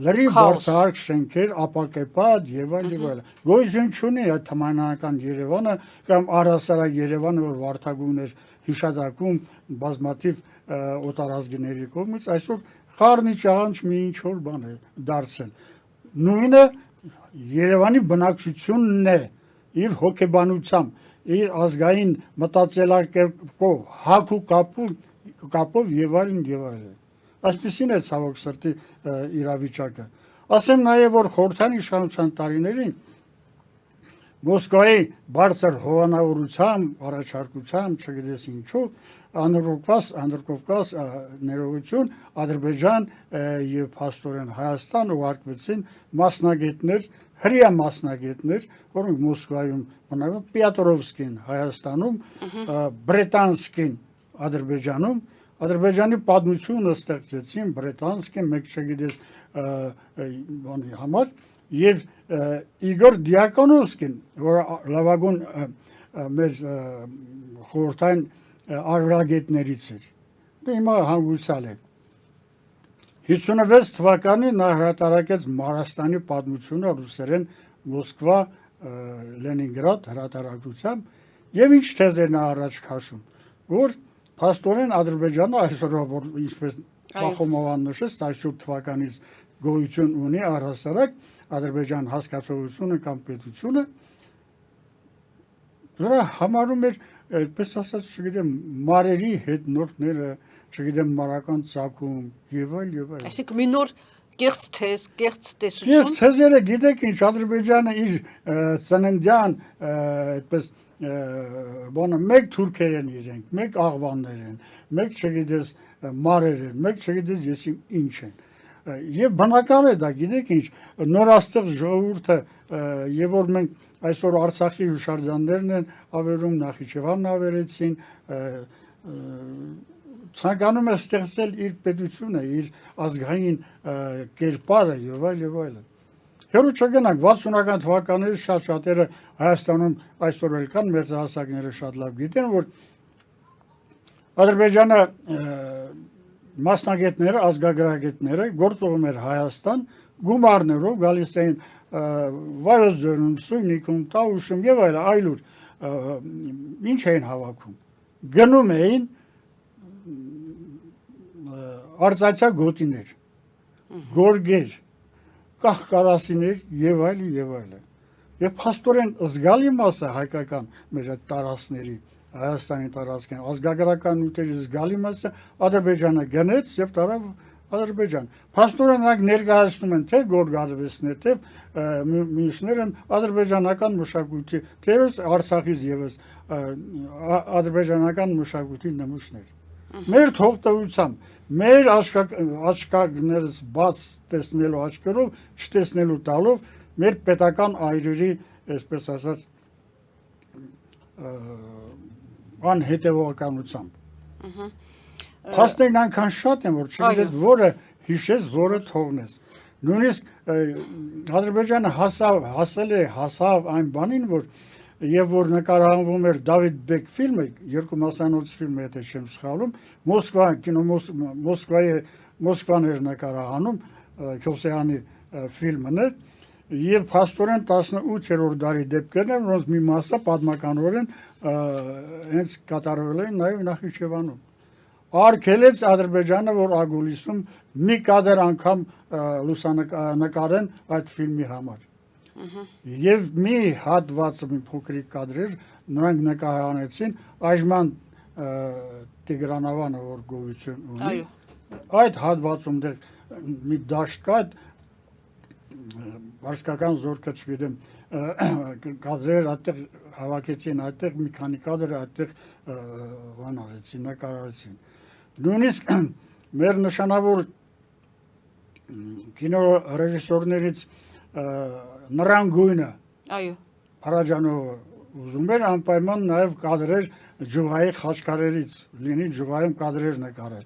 Լրիվ բարձրահարկ շենքեր, ապակեպատ եւ այլն։ Գոյություն չունի այդ թամանական Երևանը կամ առհասարակ Երևանը, որ վարդագույն էր հիշատակում բազմաթիվ օտարազգիների կողմից, այսօր խառնի ճաղանչ մի ինչ որ բան է դարձել։ Նույնը Երևանի բնակչությունն է իր հոգեբանությամբ, իր ազգային մտածելակերպով, հակ ու կապով եւ այլն։ Այսպեսին է ցավոք սրտի իրավիճակը։ Ասեմ նաև, որ խորհրդային իշխանության տարիներին Մոսկվայի բարձր հովանավորությամբ, առաջարկությամբ, չգիտես ինչով, Անդրկովկաս ներողություն, Ադրբեջան եւ փաստորեն Հայաստան ուղարկվեցին մասնագետներ, հրեա մասնագետներ, որոնք Մոսկվայում մնացին, Պիատրովսկին Հայաստանում, Բրետանսկին Ադրբեջանում, Ադրբեջանի պատմությունը ստեղծեցին Բրետանսկին, մեկ չգիտես բանի համար, եւ Իգոր Դիակոնովսկին, որը լավագույն մեր խորհրդային արվրագետներից էր։ Դե հիմա հանգուցալ է։ 56 թվականին նա հրատարակեց Մարաստանի պատմությունը ռուսերեն Մոսկվա Լենինգրադ հրատարակությամբ եւ ինչ թեզեր նա առաջ քաշում, որ փաստորեն Ադրբեջանը այսօր որ ինչպես Պախոմովան նշեց 18 թվականից գոյություն ունի առհասարակ Ադրբեջան հասկացողությունը կամ պետությունը, դրա համարում էր այդպես ասած, չգիտեմ, մարերի հետնորդները, չգիտեմ, մարական ծագում եւ այլն։ Այսինքն մի նոր կեղծ թեզ, կեղծ տեսություն։ Ես թեզերը գիտեք ինչ, Ադրբեջանը իր ծննդյան այդպես բանը մեկ թուրքեր են իրենք, մեկ աղվաններ են, մեկ չգիտես մարեր են, մեկ չգիտես ես ինչ են։ Եվ բնական է դա, գիտեք ինչ, նորաստեղծ ժողովուրդը եւ որ մենք այսօր Արցախի հուշարձաններն են ավերում, Նախիջևանն ավերեցին, ցանկանում է ստեղծել իր պետությունը, իր ազգային կերպարը եւ այլն։ Հերո չգնանք 60-ական թվականների շատերը Հայաստանում այսօր էլ կան մեծահասակները շատ լավ գիտեն, որ Ադրբեջանը մասնագետները, ազգագրագետները գործողում էր Հայաստան, գումարներով գալիս էին Վայոց ձորում, Սույնիքում, Տաուշում եւ այլուր ինչ էին հավաքում։ Գնում էին արծաթյա գոտիներ, գորգեր, կահկարասիներ եւ այլն։ Եվ փաստորեն զգալի մասը հայկական մեր այդ տարածքների Հայաստանի տարածքին ազգագրական նյութերի զգալի մասը Ադրբեջանը գնեց եւ տարավ Ադրբեջան։ Փաստորեն նրանք ներկայացնում են թե գորգարվեստներ, թե մյուսները ադրբեջանական մշակույթի, թերևս Արցախից եւս ադրբեջանական մշակույթի նմուշներ։ Մեր թողտվությամբ, մեր աչքակներս բաց տեսնելու աչքերով, չտեսնելու տալով մեր պետական այրերի, այսպես ասած, անհետևողականությամբ։ Փաստերն այնքան շատ են, որ չգիտես որը հիշես, որը թողնես։ Նույնիսկ Ադրբեջանը հասավ այն բանին, որ եւ որ նկարահանվում էր Դավիթ Բեկ ֆիլմը, երկու մասանոց ֆիլմը, եթե չեմ սխալվում, Մոսկվան էր նկարահանում, Քյոսեյանի ֆիլմն էր, Եվ փաստորեն 18-րդ դարի դեպքերն են, որոնց մի մասը պատմականորեն հենց կատարվել են նաև Նախիջևանում։ Արգելեց Ադրբեջանը, որ Ագուլիսում մի կադր անգամ լուսանկարեն այդ ֆիլմի համար։ Եվ մի հատվածը մի փոքրիկ կադրեր նրանք նկարահանեցին Այժման Տիգրանավանը, որ գոյություն ունի։ Այդ հատվածում մի դաշտ կա, վարսկական զորքը չգիտեմ, կադրեր այդտեղ հավաքեցին, այդտեղ մի քանի կադր այդտեղ վանարեցին, նկարարեցին։ Նույնիսկ մեր նշանավոր կինոռեժիսորներից Նռան Գույնը Փարաջանովը ուզում էր անպայման նաև կադրեր ջուղայի խաչքարերից, լինի ջուղայում կադրեր նկարել։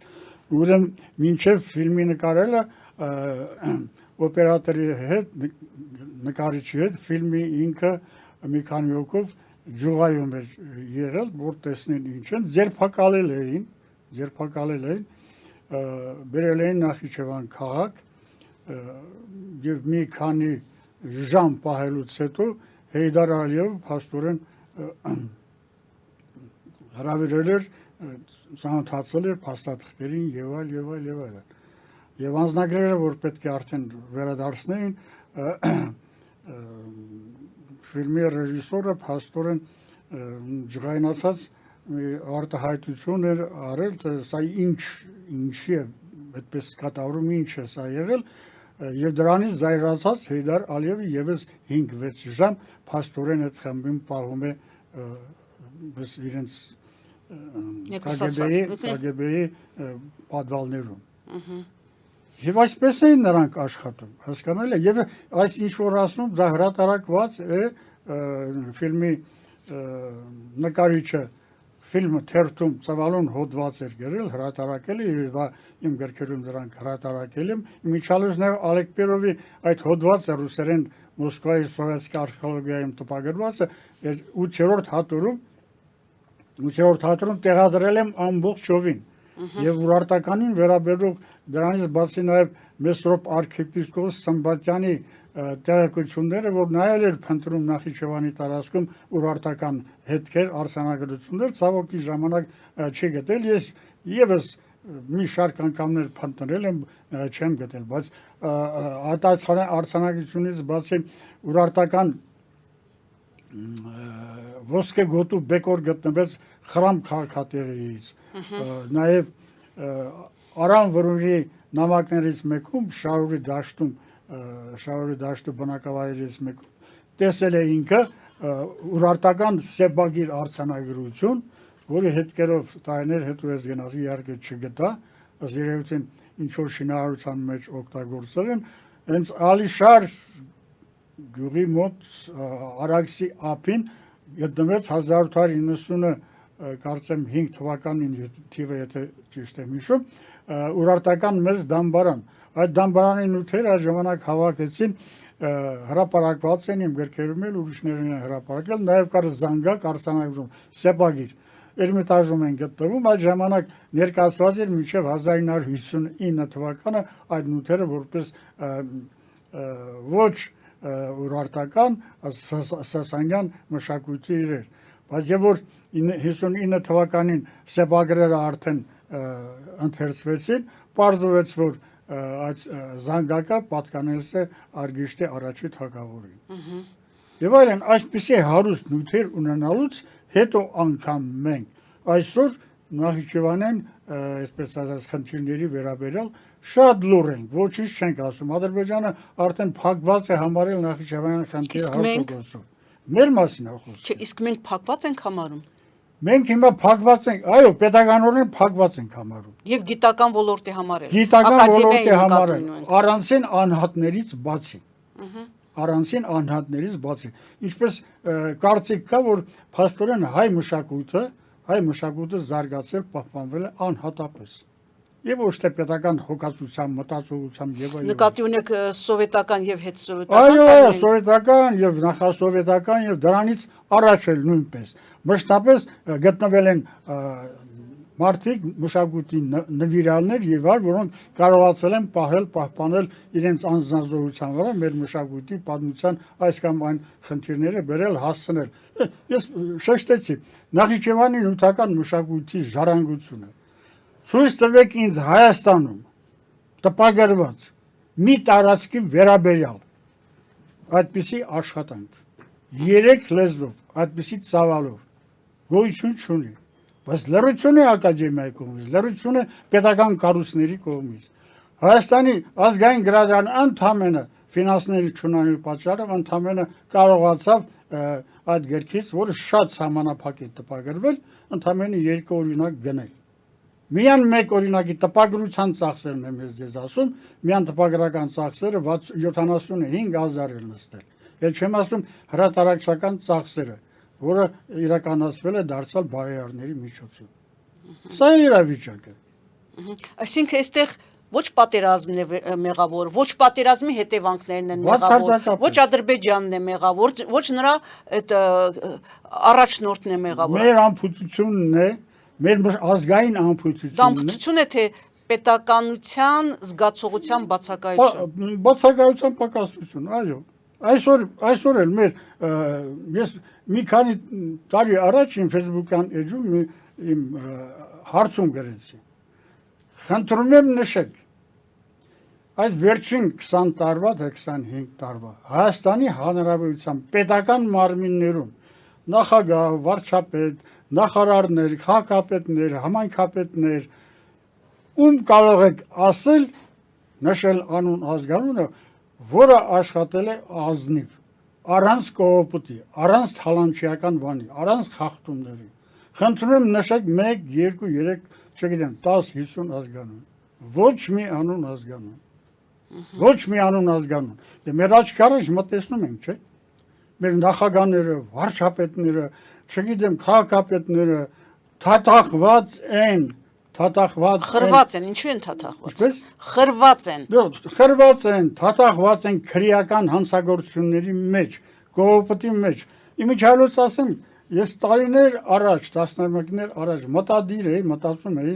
Ուրեմն մինչև ֆիլմի նկարելը օպերատորի հետ, նկարիչի հետ ֆիլմի ինքը մի քանի հոգով ջուղայում էր եղել, որ տեսնեն ինչ են, ձերբակալել էին, բերել էին Նախիջևան քաղաք եւ մի քանի ժամ պահելուց հետո Հեյդար Ալիևը փաստորեն հրավիրել էր, ծանոթացել էր փաստաթղթերին եւ այլ։ Եվ անձնագրերը, որ պետք է արդեն վերադարձնեին, ֆիլմի ռեժիսորը փաստորեն ջղայնացած արտահայտություն էր արել, թե սա ինչի է, այդպես կատարում ինչ է սա եղել, եւ դրանից զայրացած Հեյդար Ալիևը եւս 5-6 ժամ փաստորեն այդ խմբին պահում է իրենց KGB-ի պատվալներում։ Եվ այսպես էին նրանք աշխատում, հասկանալի է, եւ այս ինչ որ ասում, դա հրատարակված է ֆիլմի նկարիչը ֆիլմը թերթում ծավալուն հոդված էր գրել, հրատարակել է, եւ դա իմ գրքերում դրանք հրատարակել եմ։ Իմիջալուց նաև Ալեկ Պերովի այդ հոդվածը ռուսերեն Մոսկվայի սովետսկի արխեոլոգիայում տպագրված է 8-րդ հատորում տեղադրել եմ ամբողջովին։ Եվ ուրարտականին վերաբերող դրանից բացի նաև Մեսրոպ arczepiskopos Սմբատյանի տեղեկությունները, որ նայել էր փնտրում Նախիջևանի տարածքում ուրարտական հետքեր, արձանագրություններ, ցավոքի ժամանակ չի գտել։ Ես եւս մի շարք անգամներ փնտրել եմ, չեմ գտել, բայց արձանագրությունից բացի ուրարտական ոսկե գոտու բեկոր գտնվեց Խրամ քաղաքատեղիից, նաև Արամ Վրուրի նամակներից մեկում Շահուրի դաշտու բնակավայրից մեկում տեսել է ինքը ուրարտական սեպագիր արձանագրություն, որի հետքերով տարիներ հետո ես գնաց իհարկե չգտա, ըստ երևույթին ինչ որ շինարարության մեջ օգտագործել են, հենց Ալիշար գյուղի մոտ Արաքսի ափին գտնվեց 1890 կարծեմ 5 թվականին թիվը եթե ճիշտ եմ հիշում, ուրարտական մեծ դամբարան։ Այդ դամբարանի նյութերը այդ ժամանակ հավաքեցին, հրապարակված են իմ գրքերում էլ ուրիշներն են հրապարակել, նաև կար զանգակ արձանագրում, սեպագիր։ Էրմիտաժում են գտնվում, այդ ժամանակ ներկայացված էր մինչև 1959 թվականը այդ նյութերը որպես ոչ ուրարտական սասանյան մշակույթի իրեր։ Բայց եւ որ 59 թվականին սեպագրերը արդեն ընթերցվեցին, պարզվեց, որ այդ զանգակը պատկանելս է Արգիշտի առաջի թագավորին։ Եվ այլն, այսպիսի հարուստ նյութեր ունենալուց հետո անգամ մենք այսօր Նախիջևանյան, այսպես ասած, խնդիրների վերաբերյալ շատ լուր ենք, ոչինչ չենք ասում։ Ադրբեջանը արդեն փակված է համարել Նախիջևանյան խնդիրը 100%-ով։ Մեր մասին է խոսքը։ Չէ, իսկ մենք փակված ենք համարում։ Մենք հիմա փակված ենք, այո, պետականորեն փակված ենք համարում։ Եվ գիտական ոլորտի համար է։ Գիտական ոլորտի համար է, առանցին անհատներից բացի։ Առանցին անհատներից բացի։ Ինչպես կարծիք կա, որ փաստորեն հայ մշակույթը զարգացել, պահպանվել է անհատապես։ Եվ ոչ թե պետական հոգացությամբ, մտածողությամբ եւ այլն։ Նկատի ունեք սովետական եւ հետսովետական։ Այո, սովետական եւ նախասովետական եւ դրանից առաջ էլ նույնպես։ Մշտապես գտնվել են մարդիկ մշակույթի նվիրալներ եւ այլ, որոնք կարողացել են պահպանել իրենց անձնազոհության վրա մեր մշակույթի պատմության այս կամ այն խնդիրները բերել հասցնել։ Ես շեշտեցի Նախիջևանի նյութական մշակույթի ժառանգությունը։ Ցույց տվեք ինձ Հայաստանում տպագրված մի տարածքի վերաբերյալ այդպիսի աշխատանք 3 լեզվով այդպիսի ծավալով գոյություն չունի, բայց լրություն է ակադեմիայի կողմից, լրություն է պետական կառույցների կողմից։ Հայաստանի ազգային գրադարանը ընդամենը ֆինանսների չունենալու պատճառով ընդամենը կարողացավ այդ գրքից, որը շատ սահմանափակ է տպագրվել, ընդամենը 2 օրինակ գնել։ Միան մեկ օրինակի տպագրության ծախսերն եմ ես ասում, միան տպագրական ծախսերը 75,000 է նստել։ Էլ չեմ ասում հրատարակչական ծախսերը, որը իրականացվել է դարձյալ բարերարների միջոցով։ Սա է իրավիճակը։ Այսինքն այստեղ ոչ պատերազմն է մեղավոր, ոչ պատերազմի հետևանքներն են մեղավոր, ոչ Ադրբեջանն է մեղավոր, ոչ նրա այդ առաջնորդն է մեղավոր։ Մեր անփութությունն է, մեր ազգային անփութությունն է։ Դա անփութություն է թե պետականության զգացողության բացակայություն։ Բացակայության պակասություն, այո։ Այսօր էլ ես մի քանի տարի առաջ իմ Facebook-յան էջում իմ հարցում գրեցի։ Խնդրում եմ նշեք, այս վերջին 20 տարվա, թե 25 տարվա Հայաստանի Հանրապետության պետական մարմիններում նախագահ, վարչապետ, նախարարներ, քաղաքապետներ, համայնքապետներ, ում կարող եք ասել, նշել անուն ազգանունը, որը աշխատել է ազնիվ, առանց կողոպուտի, առանց թալանչիական բանի, առանց խախտումների։ Խնդրում եմ նշեք 1, 2, 3, չգիտեմ, 10, 50 ազգանուն։ Ոչ մի անուն ազգանուն։ Ոչ մի անուն ազգանուն։ Դե մեր աչքի առաջ մտածում ենք, չէ՞։ Մեր նախագահները, վարչապետները, չգիտեմ, քաղաքապետները թաթախված են, խրված են, ինչու են թաթախված։ Ինչպես։ Խրված են։ Խրված են, թաթախված են քրեական հանցագործությունների մեջ, կողոպուտի մեջ։ Իմիջիայլոց ասեմ, ես տարիներ առաջ, տասնամյակներ առաջ մտադիր էի, մտածում էի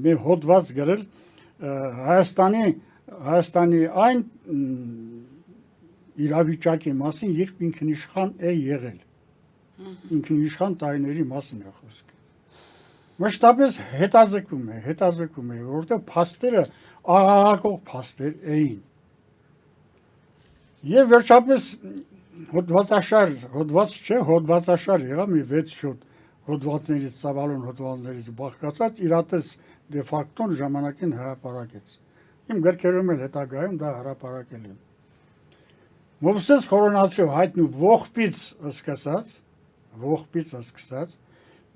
մի հոդված գրել Հայաստանի այն իրավիճակի մասին, երբ ինքնիշխան է եղել։ Ինքնիշխան տարիների մասին է խոսքը։ Մշտապես հետազեկում է, որովհետև փաստերը աղաղակող փաստեր էին։ Եվ վերջապես հոդվածաշար եղավ մի 6-7 հոդվածներից, ծավալուն հոդվածներից բաղկացած իրատես դե ֆակտոն ժամանակին հրապարակեց։ Իմ գրքերում էլ հետագայում դա հրապարակել եմ։ Մովսես Խորոնացիով հայտնի ողբից սկսած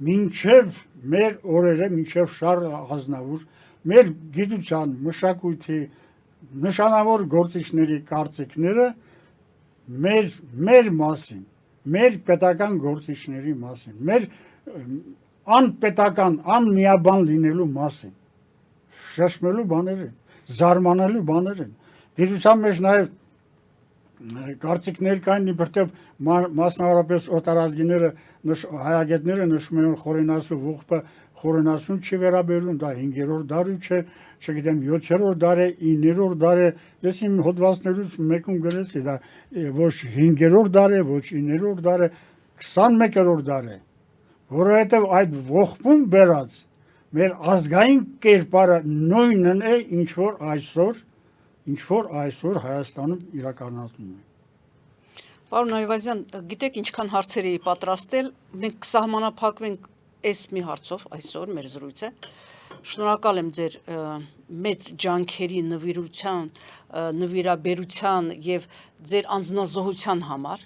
մինչև մեր օրերը, մինչև Շարլ Ազնավուր, մեր գիտության, մշակույթի նշանավոր գործիչների կարծիքները մեր մասին, մեր պետական գործիչների մասին, մեր անպետական, անմիաբան լինելու մասին, շշմելու բաներ են, զարմանալու բաներ են։ Գիտության մեջ նաև կարծիքներ կային, իբրտև մասնավորապես օտարազգիները, հայագետները նշում են Խորենասու ողբը Խորենասուն չի վերաբերում, դա 5-րդ դարի չէ, չգիտեմ 7-րդ դար է, 9-րդ դար է, ես իմ հոդվածներից մեկում գրեցի, դա ոչ 5-րդ դար է, ոչ 9-րդ դար է, 21-րդ դար է, որովհետև այդ ողբում բերած մեր ազգային կերպարը նույնն է, ինչ որ այսօր Հայաստանում իրականացնում է։ Պարոն Այվազյան, գիտեք ինչքան հարցեր էի պատրաստել, մենք կսահմանափակվենք այս մի հարցով այսօր մեր զրույցը։ Շնորհակալ եմ ձեր մեծ ջանքերի նվիրաբերության եւ ձեր անձնազոհության համար։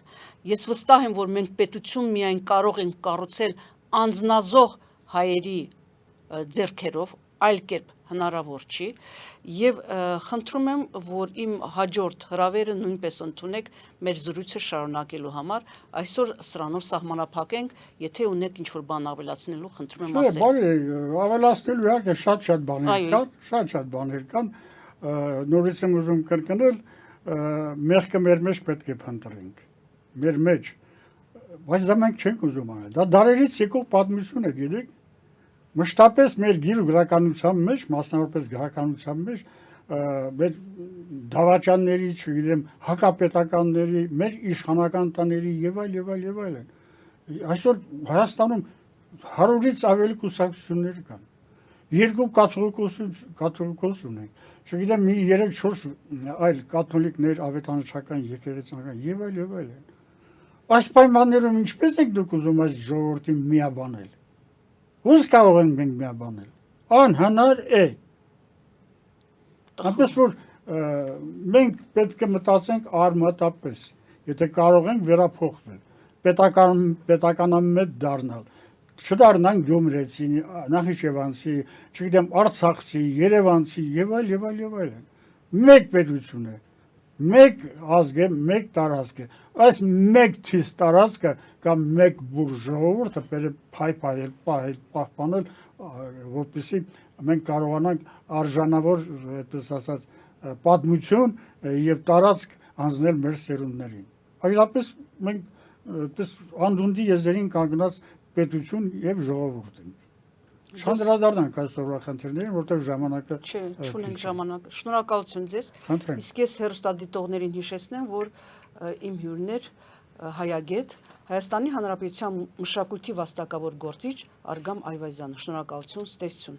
Ես վստահ եմ, որ մենք պետություն միայն կարող ենք կառուցել անձնազոհ հայերի ձեռքերով, այլ կերպ հնարավոր չի, եւ խնդրում եմ, որ իմ հաջորդ հրավերը նույնպես ընդունեք մեր զրույցը շարունակելու համար, այսօր սրանով սահմանափակենք, եթե ունեք ինչ-որ բան ավելացնելու, խնդրում եմ ասել։ Բարի, ավելացնելու իհարկե շատ բաներ կան, նորից եմ ուզում կրկնել, մեղքը մեր մեջ պետք է փնտրենք, մեր մեջ, բայց դա մենք չենք ուզում անել, դա դարերից եկող պատմություն է, գիտեք, Մշտապես մեր գիր ու գրականության մեջ, մասնավորապես գրականության մեջ մեր դավաճանների, չգիտեմ, հակապետականների, մեր իշխանական տաների եւ այլն։ Այսօր Հայաստանում 100-ից ավելի կուսակցություններ կան։ Երկու կաթողիկոս ունենք։ Չգիտեմ, մի 3-4 այլ կաթոլիկներ, ավետարանչական, եկեղեցական եւ այլն։ Այս պայմաններում ինչպես եք դուք ուզում այս ժողովրդին միաբանել։ Ո՞նց կարող ենք մենք միաբանել։ Անհնար է։ Այնպես որ մենք պետք է մտածենք արմատապես, եթե կարող ենք վերափոխվել, պետականամետ դառնալ, չդառնանք գյումրեցի, նախիջևանցի, չգիտեմ, արցախցի, երևանցի եւ այլն։ Մեկ պետություն է, մեկ ազգ է, մեկ տարածք է։ Այս մեկ թիզ տարածքը կամ մեկ բուր ժողովուրդը պետք է փայփայել, պահպանել, որպեսզի մենք կարողանանք արժանավոր, այդպես ասած, պատմություն եւ տարածք հանձնել մեր սերունդներին։ Այլապես մենք այդպես անդունդի եզերին կանգնած պետություն եւ ժողովուրդ ենք։ Շնորհադառնանք այսօրվա խնդիրներին, որտեղ ժամանակը Չէ, չունենք ժամանակ։ Շնորհակալություն ձեզ։ Խնդրեմ։ Իսկ ես հեռուստադիտողներին հիշեցնեմ, որ իմ հյուրն էր հայագետ Հայաստանի Հանրապետության մշակույթի վաստակավոր գործիչ Արգամ Այվազյանը։ Շնորհակալություն, ստեսություն։